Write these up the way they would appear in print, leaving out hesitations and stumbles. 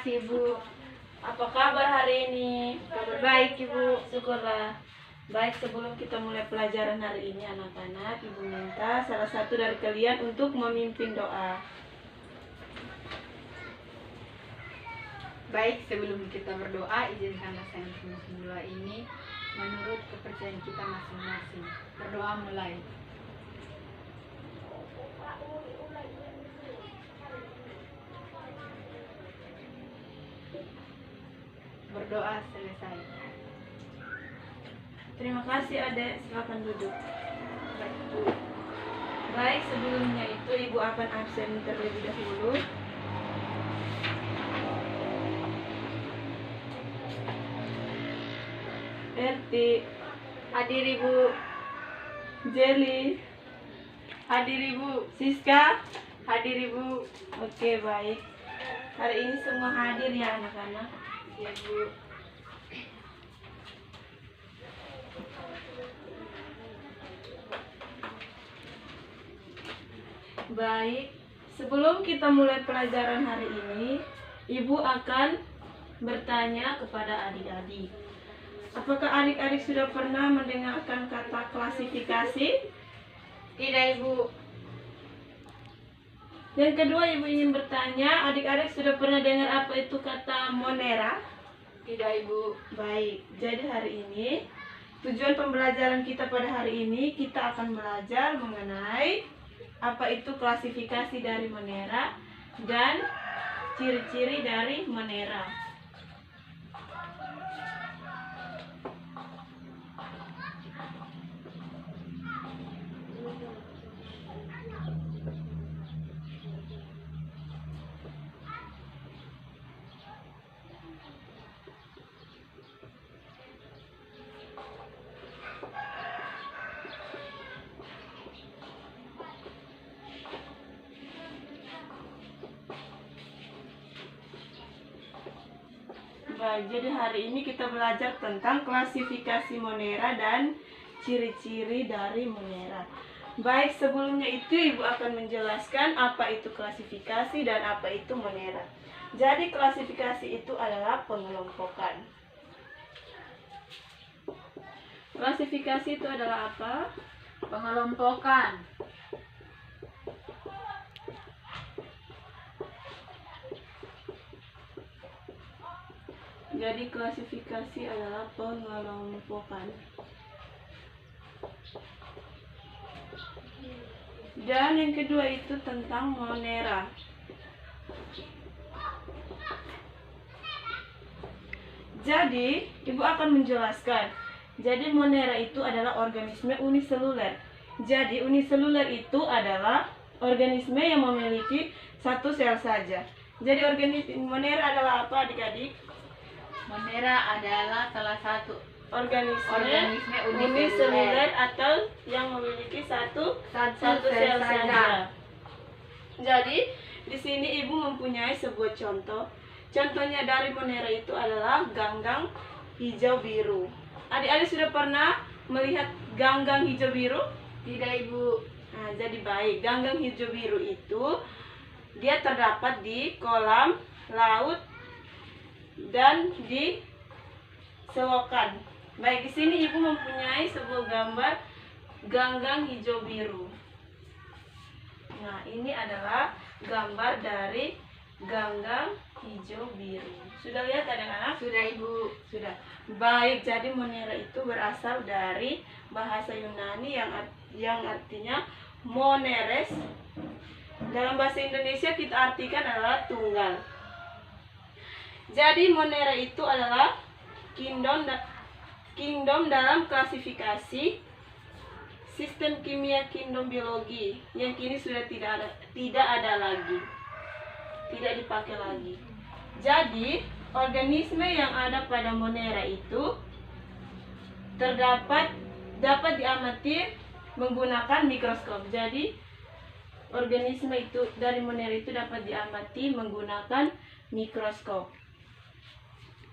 kasih Ibu. Apa kabar hari ini? Kabar baik Ibu. Syukurlah. Baik, sebelum kita mulai pelajaran hari ini anak-anak, Ibu minta salah satu dari kalian untuk memimpin doa. Baik, sebelum kita berdoa, izinkanlah saya untuk memimpin doa ini menurut kepercayaan kita masing-masing. Berdoa mulai. Berdoa selesai. Terima kasih Adek, silakan duduk. Baik, Bu. Baik, sebelumnya itu Ibu akan absen terlebih dahulu. Erti, Hadir Ibu. Jelly, Hadir Ibu. Siska. Hadir Ibu. Oke, baik. Hari ini semua hadir ya anak-anak. Ya Bu. Baik, sebelum kita mulai pelajaran hari ini, Ibu akan bertanya kepada adik-adik. Apakah adik-adik sudah pernah mendengarkan kata klasifikasi? Tidak Ibu. Yang kedua, Ibu ingin bertanya, adik-adik sudah pernah dengar apa itu kata monera? Tidak Ibu. Baik, jadi hari ini tujuan pembelajaran kita pada hari ini kita akan belajar mengenai apa itu klasifikasi dari monera dan ciri-ciri dari monera. Baik, jadi hari ini kita belajar tentang klasifikasi monera dan ciri-ciri dari monera. Baik, sebelumnya itu Ibu akan menjelaskan apa itu klasifikasi dan apa itu monera. Jadi klasifikasi itu adalah pengelompokan. Klasifikasi itu adalah apa? Pengelompokan. Jadi klasifikasi adalah pengelompokan. Dan yang kedua itu tentang monera. Jadi, Ibu akan menjelaskan. Jadi monera itu adalah organisme uniseluler. Jadi uniseluler itu adalah organisme yang memiliki satu sel saja. Jadi organisme monera adalah apa adik-adik? Monera adalah salah satu Organisme uniseluler atau yang memiliki satu sel saja. Jadi di sini Ibu mempunyai sebuah contoh. Contohnya dari monera itu adalah ganggang hijau biru. Adik-adik sudah pernah melihat ganggang hijau biru? Tidak Ibu. Nah, jadi baik, ganggang hijau biru itu dia terdapat di kolam, laut, dan di selokan. Baik, di sini Ibu mempunyai sebuah gambar ganggang hijau biru. Nah, ini adalah gambar dari ganggang hijau biru. Sudah lihat anak-anak? Sudah Ibu. Sudah. Baik, jadi monera itu berasal dari bahasa Yunani yang artinya moneres. Dalam bahasa Indonesia kita artikan adalah tunggal. Jadi monera itu adalah kingdom dalam klasifikasi sistem kimia kingdom biologi yang kini sudah tidak ada lagi, tidak dipakai lagi. Jadi organisme yang ada pada monera itu dapat diamati menggunakan mikroskop. Jadi organisme itu dari monera itu dapat diamati menggunakan mikroskop.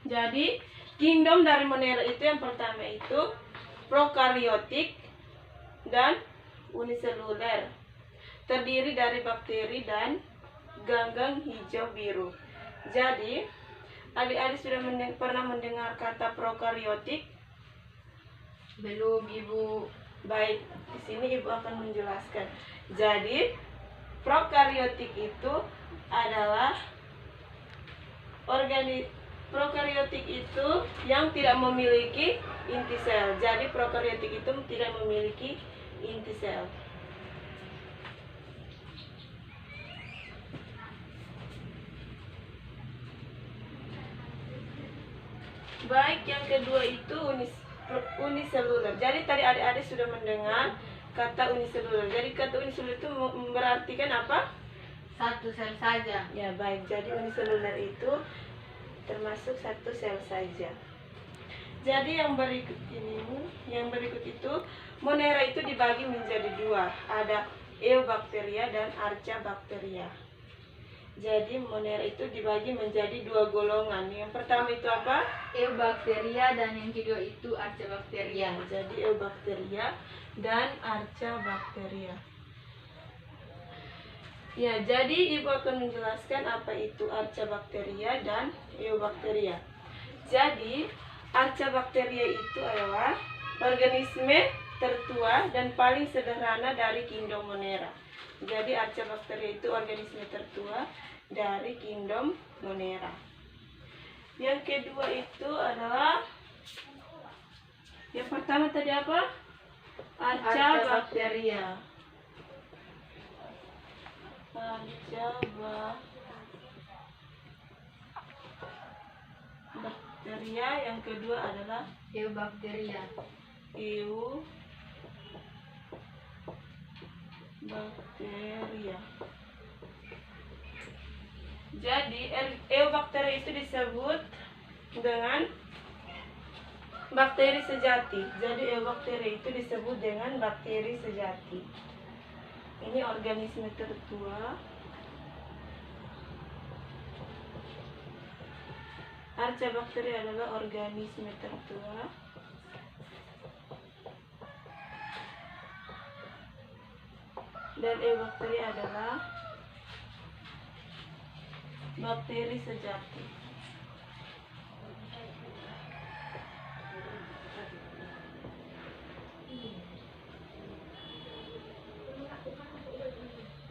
Jadi kingdom dari monera itu yang pertama itu prokaryotik dan uniseluler, terdiri dari bakteri dan ganggang hijau biru. Jadi Adik-adik sudah pernah mendengar kata prokariotik? Belum, Ibu. Baik, di sini Ibu akan menjelaskan. Jadi, prokariotik itu adalah prokariotik itu yang tidak memiliki inti sel. Jadi, prokariotik itu tidak memiliki inti sel. Baik, yang kedua itu uniseluler. Jadi tadi adik-adik sudah mendengar kata uniseluler. Jadi kata uniseluler itu berarti kan apa? Satu sel saja. Ya baik, jadi uniseluler itu termasuk satu sel saja. Jadi yang berikut itu Monera itu dibagi menjadi dua. Ada Eubacteria dan Archaebacteria. Jadi Monera itu dibagi menjadi dua golongan. Yang pertama itu apa? Eubacteria dan yang kedua itu Archaebacteria. Jadi Eubacteria dan Archaebacteria. Ya, jadi Ibu akan menjelaskan apa itu Archaebacteria dan Eubacteria. Jadi Archaebacteria itu adalah organisme tertua dan paling sederhana dari kingdom Monera. Jadi Archaebacteria itu organisme tertua dari kingdom Monera. Yang kedua itu adalah, yang pertama tadi apa? Archaebacteria. Archaebacteria, yang kedua adalah Eubacteria. Eubacteria. Jadi Eubacteria itu disebut dengan bakteri sejati. Jadi Eubacteria itu disebut dengan bakteri sejati. Ini organisme tertua. Archaebacteria adalah organisme tertua. Dan Eubacteria adalah bakteri sejati.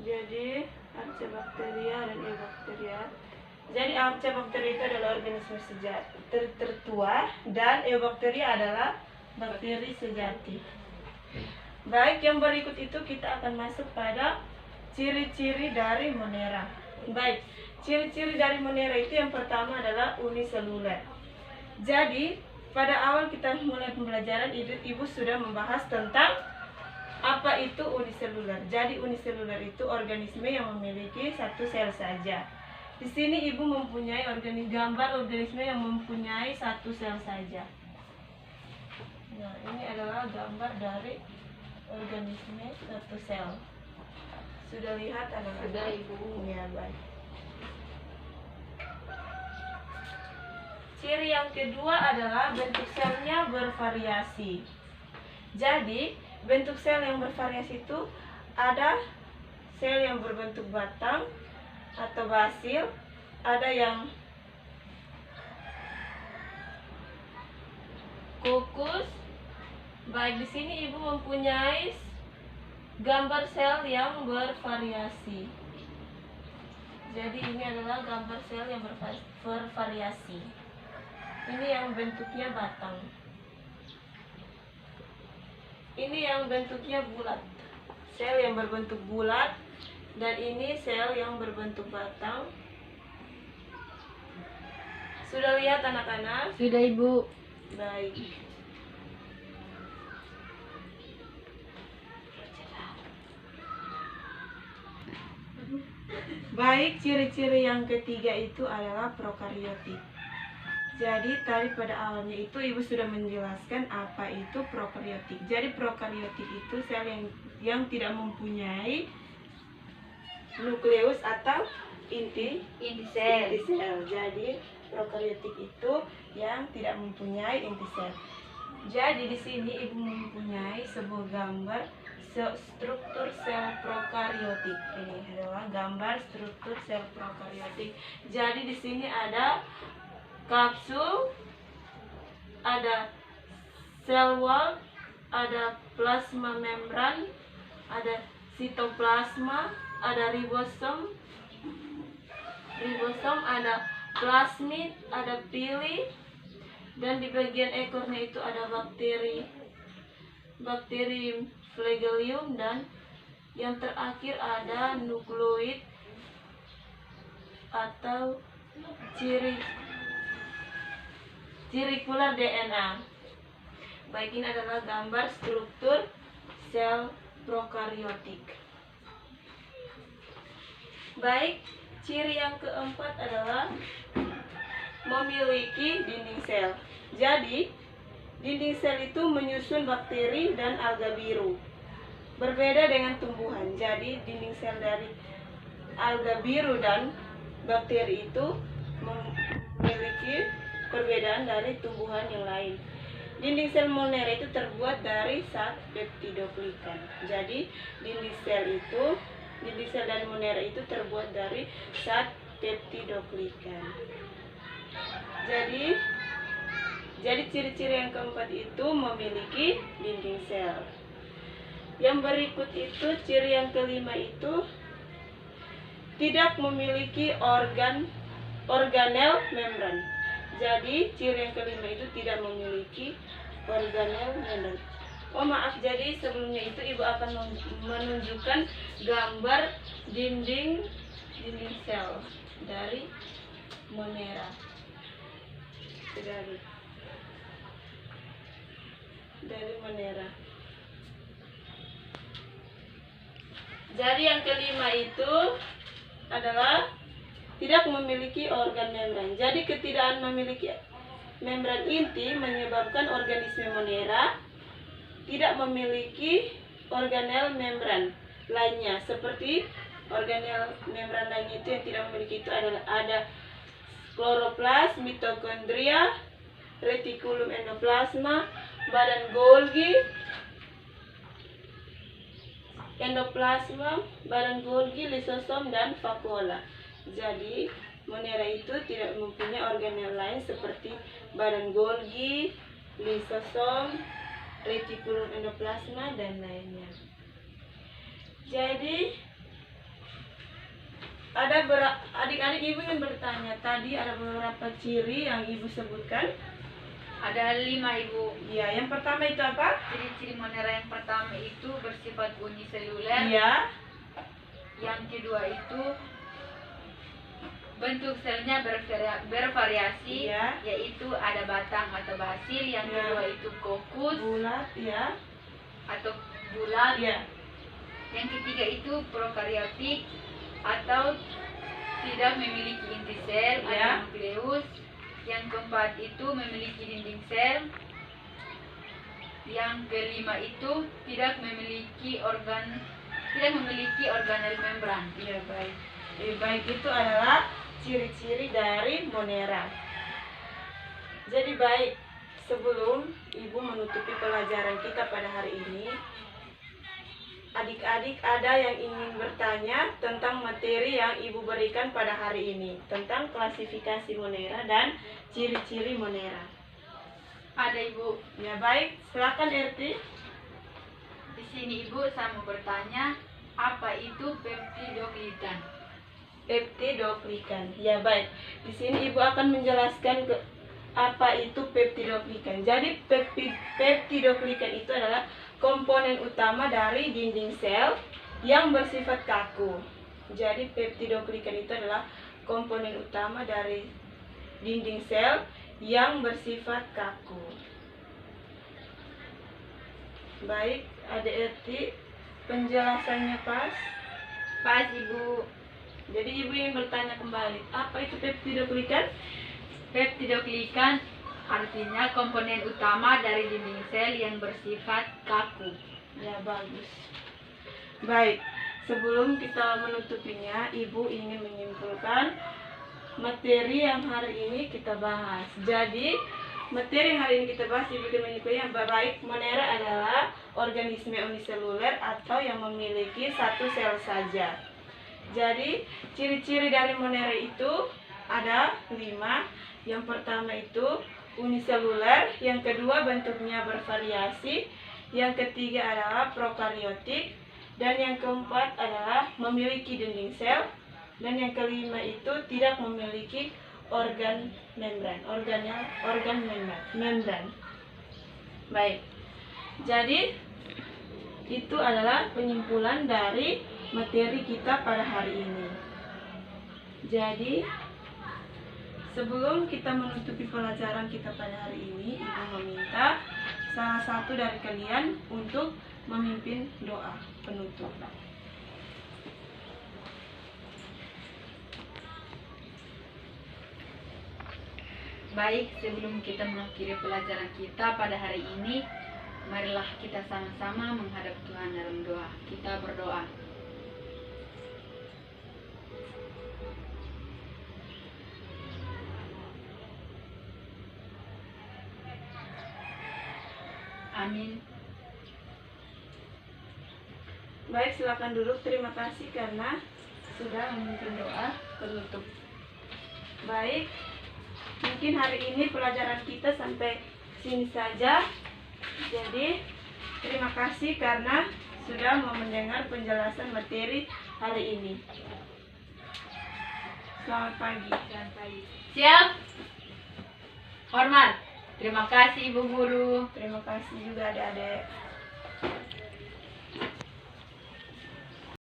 Jadi Archaebacteria dan Eubacteria. Jadi Archaebacteria itu adalah organisme sejati tertua dan Eubacteria adalah bakteri sejati. Baik, yang berikut itu kita akan masuk pada ciri-ciri dari Monera. Baik, ciri-ciri dari Monera itu yang pertama adalah uniseluler. Jadi, pada awal kita mulai pembelajaran, Ibu sudah membahas tentang apa itu uniseluler. Jadi, uniseluler itu organisme yang memiliki satu sel saja. Di sini Ibu mempunyai gambar organisme yang mempunyai satu sel saja. Nah, ini adalah gambar dari organisme satu sel. Sudah lihat anak-anak? Sudah, Ibu. Ya, baik. Ciri yang kedua adalah bentuk selnya bervariasi. Jadi, bentuk sel yang bervariasi itu ada sel yang berbentuk batang atau basil, ada yang kukus. Baik, di sini Ibu mempunyai gambar sel yang bervariasi. Jadi ini adalah gambar sel yang bervariasi. Ini yang bentuknya batang. Ini yang bentuknya bulat. Sel yang berbentuk bulat. Dan ini sel yang berbentuk batang. Sudah lihat anak-anak? Sudah, Ibu. Baik. Baik, ciri-ciri yang ketiga itu adalah prokariotik. Jadi tadi pada awalnya itu Ibu sudah menjelaskan apa itu prokariotik. Jadi prokariotik itu sel yang tidak mempunyai nukleus atau inti sel. Jadi prokariotik itu yang tidak mempunyai inti sel. Jadi di sini Ibu mempunyai sebuah gambar struktur sel prokariotik. Ini adalah gambar struktur sel prokariotik. Jadi di sini ada kapsul, ada sel wall, ada plasma membran, ada sitoplasma, ada ribosom, ada plasmid, ada pili, dan di bagian ekornya itu ada bakteri flagellum, dan yang terakhir ada nukleoid atau cirikular DNA. Baik, ini adalah gambar struktur sel prokariotik. Baik, ciri yang keempat adalah memiliki dinding sel. Jadi, dinding sel itu menyusun bakteri dan alga biru. Berbeda dengan tumbuhan. Jadi, dinding sel dari alga biru dan bakteri itu memiliki perbedaan dari tumbuhan yang lain. Dinding sel Monera itu terbuat dari zat peptidoglikan. Jadi dinding sel dari Monera itu terbuat dari zat peptidoglikan. Jadi ciri-ciri yang keempat itu memiliki dinding sel. Yang berikut itu ciri yang kelima itu tidak memiliki organel membran. Jadi ciri yang kelima itu tidak memiliki organel membran. Oh maaf, jadi sebelumnya itu ibu akan menunjukkan gambar dinding sel dari Monera. Dari Monera. Jadi yang kelima itu adalah tidak memiliki organ membran. Jadi ketidakadaan memiliki membran inti menyebabkan organisme Monera tidak memiliki organel membran lainnya. Seperti organel membran lainnya itu yang tidak memiliki itu adalah ada kloroplas, mitokondria, retikulum endoplasma, badan Golgi, endoplasma, badan Golgi, lisosom, dan vakuola. Jadi Monera itu tidak mempunyai organel lain seperti badan Golgi, lisosom, retikulum endoplasma, dan lainnya. Jadi ada adik-adik ibu yang bertanya tadi ada beberapa ciri yang ibu sebutkan. Ada 5 ibu. Ya, yang pertama itu apa? Ciri-ciri Monera yang pertama itu bersifat uniseluler. Iya. Yang kedua itu bentuk selnya bervariasi, Iya. yaitu ada batang atau basil. Yang Iya. kedua itu kokus Bulat, ya. atau bulat. Iya. Yang ketiga itu prokariotik atau tidak memiliki inti sel Iya. atau nukleus. Yang keempat itu memiliki dinding sel. Yang kelima itu tidak memiliki organel membran. Iya, baik. Baik, itu adalah ciri-ciri dari Monera. Jadi baik, sebelum ibu menutupi pelajaran kita pada hari ini, adik-adik ada yang ingin bertanya tentang materi yang ibu berikan pada hari ini, tentang klasifikasi Monera dan ciri-ciri Monera. Ada ibu. Ya baik, silakan Erti. Di sini ibu saya mau bertanya, apa itu peptidoglikan? Peptidoglikan. Ya baik. Di sini ibu akan menjelaskan apa itu peptidoglikan. Jadi peptidoglikan itu adalah komponen utama dari dinding sel yang bersifat kaku. Jadi peptidoglikan itu adalah komponen utama dari dinding sel yang bersifat kaku. Baik, Adik Erti, penjelasannya pas? Pas ibu. Jadi ibu ingin bertanya kembali, apa itu peptidoglikan? Peptidoglikan artinya komponen utama dari dinding sel yang bersifat kaku. Ya, bagus. Baik, sebelum kita menutupinya, ibu ingin menyimpulkan materi yang hari ini kita bahas. Jadi, materi yang hari ini kita bahas, ibu ingin menyimpulkan baik, Monera adalah organisme uniseluler atau yang memiliki satu sel saja. Jadi, ciri-ciri dari Monera itu ada 5. Yang pertama itu uniseluler, yang kedua bentuknya bervariasi, yang ketiga adalah prokariotik, dan yang keempat adalah memiliki dinding sel, dan yang kelima itu tidak memiliki organ membran. Baik. Jadi itu adalah penyimpulan dari materi kita pada hari ini. Jadi sebelum kita menutupi pelajaran kita pada hari ini, Ibu meminta salah satu dari kalian untuk memimpin doa penutup. Baik, sebelum kita mengakhiri pelajaran kita pada hari ini, marilah kita sama-sama menghadap Tuhan dalam doa. Kita berdoa. Amin. Baik, silakan duduk. Terima kasih karena sudah memimpin doa penutup. Baik, mungkin hari ini pelajaran kita sampai sini saja. Jadi, terima kasih karena sudah mau mendengar penjelasan materi hari ini. Selamat pagi. Selamat pagi. Siap. Hormat. Terima kasih Ibu Guru. Terima kasih juga adik-adik.